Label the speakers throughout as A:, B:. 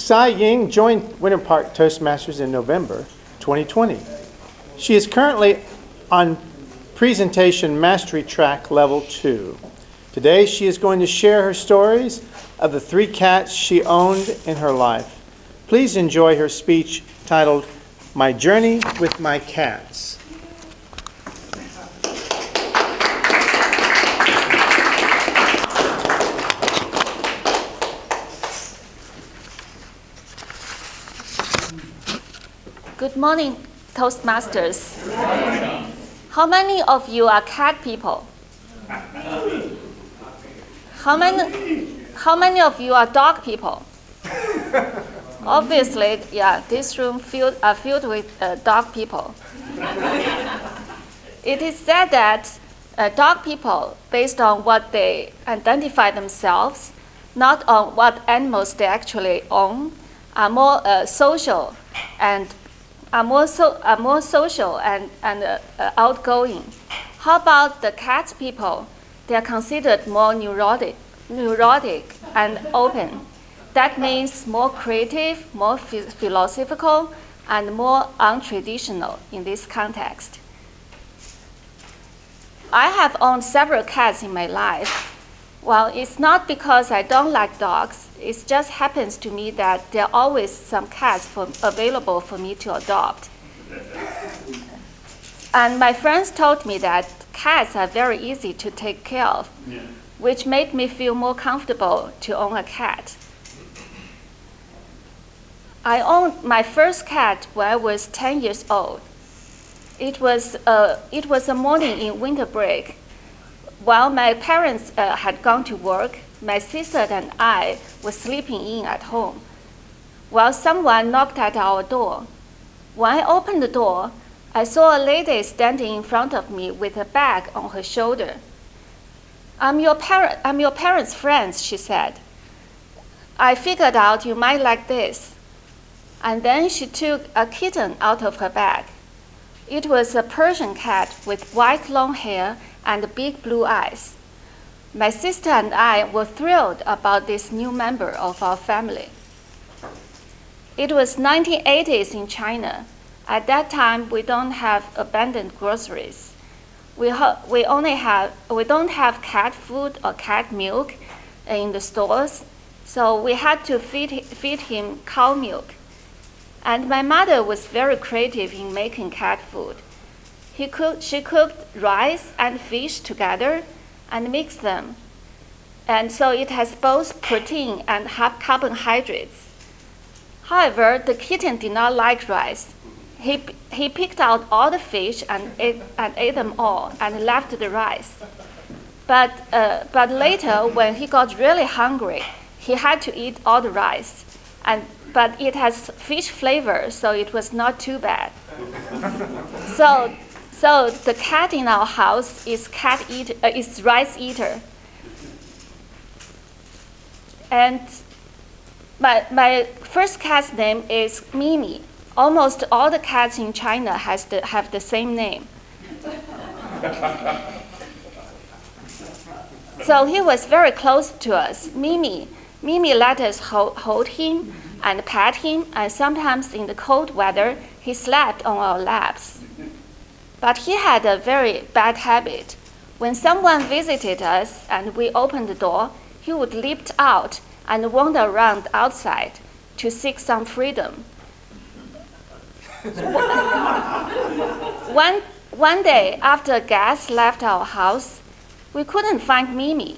A: Ying joined Winter Park Toastmasters in November 2020. She is currently on Presentation Mastery Track Level 2. Today she is going to share her stories of the 3 cats she owned in her life. Please enjoy her speech titled, My Journey with My Cats.
B: Good morning, Toastmasters. How many of you are cat people? How many of you are dog people? Obviously, yeah, this room filled with dog people. It is said that dog people, based on what they identify themselves, not on what animals they actually own, are more social and outgoing. How about the cat people? They are considered more neurotic and open. That means more creative, more philosophical, and more untraditional in this context. I have owned several cats in my life. Well, it's not because I don't like dogs. It just happens to me that there are always some cats available for me to adopt. And my friends told me that cats are very easy to take care of, which made me feel more comfortable to own a cat. I owned my first cat when I was 10 years old. It was a morning in winter break. While my parents had gone to work, my sister and I were sleeping in at home. Well, someone knocked at our door. When I opened the door, I saw a lady standing in front of me with a bag on her shoulder. I'm your parents' friend, she said. I figured out you might like this. And then she took a kitten out of her bag. It was a Persian cat with white long hair and big blue eyes. My sister and I were thrilled about this new member of our family. It was 1980s in China. At that time, we don't have abundant groceries. We don't have cat food or cat milk in the stores, so we had to feed him cow milk. And my mother was very creative in making cat food. She cooked rice and fish together and mixed them. And so it has both protein and carbohydrates. However, the kitten did not like rice. He picked out all the fish and ate them all and left the rice. But later, when he got really hungry, he had to eat all the rice. But it has fish flavor, so it was not too bad. So the cat in our house is rice eater. And my first cat's name is Mimi. Almost all the cats in China have the same name. So he was very close to us. Mimi let us hold him and pet him, and sometimes in the cold weather, he slept on our laps. But he had a very bad habit. When someone visited us and we opened the door, he would leap out and wander around outside to seek some freedom. One day, after gas left our house, we couldn't find Mimi.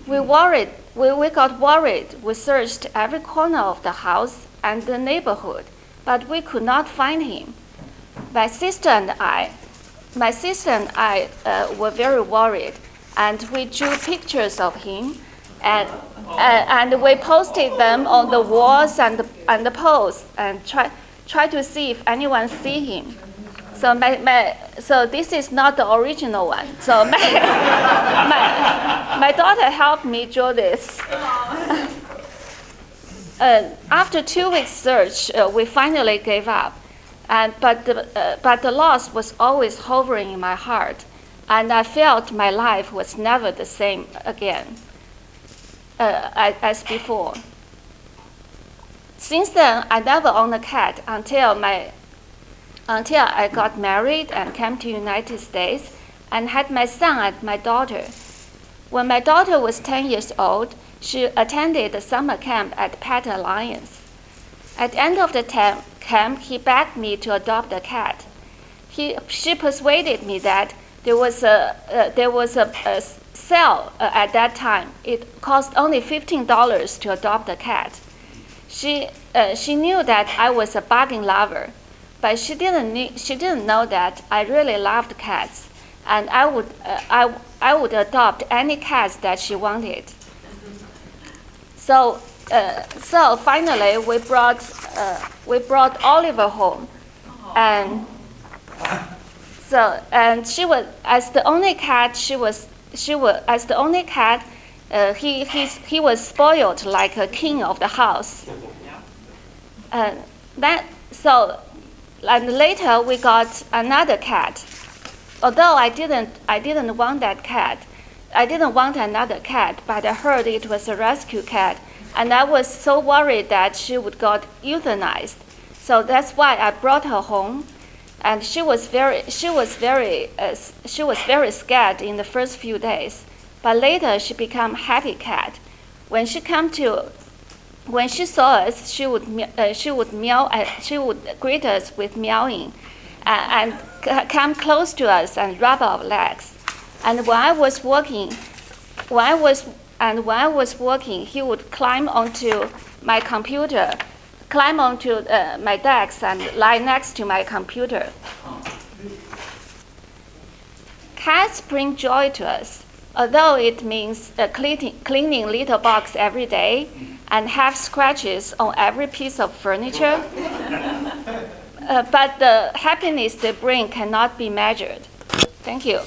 B: We got worried. We searched every corner of the house and the neighborhood, but we could not find him. My sister and I were very worried, and we drew pictures of him, and we posted them on the walls and the posts, and try to see if anyone see him. So this is not the original one. So my daughter helped me draw this. After 2 weeks search, we finally gave up. But the loss was always hovering in my heart, and I felt my life was never the same again as before. Since then, I never owned a cat until I got married and came to United States and had my son and my daughter. When my daughter was 10 years old, she attended a summer camp at Pet Alliance. At the end of the camp, he begged me to adopt a cat. She persuaded me that there was a sale at that time. It cost only $15 to adopt a cat. She knew that I was a bargain lover, but she didn't know that I really loved cats, and I would adopt any cats that she wanted. So finally we brought Oliver home, and she was as the only cat. He was spoiled like a king of the house. And later we got another cat. Although I didn't want that cat. I didn't want another cat, but I heard it was a rescue cat, and I was so worried that she would get euthanized. So that's why I brought her home, and she was very scared in the first few days. But later she became a happy cat. When she saw us, she would meow. She would greet us with meowing, and come close to us and rub our legs. And when I was working, he would climb onto my computer, climb onto my desk and lie next to my computer. Cats bring joy to us, although it means cleaning litter box every day and have scratches on every piece of furniture. But the happiness they bring cannot be measured. Thank you.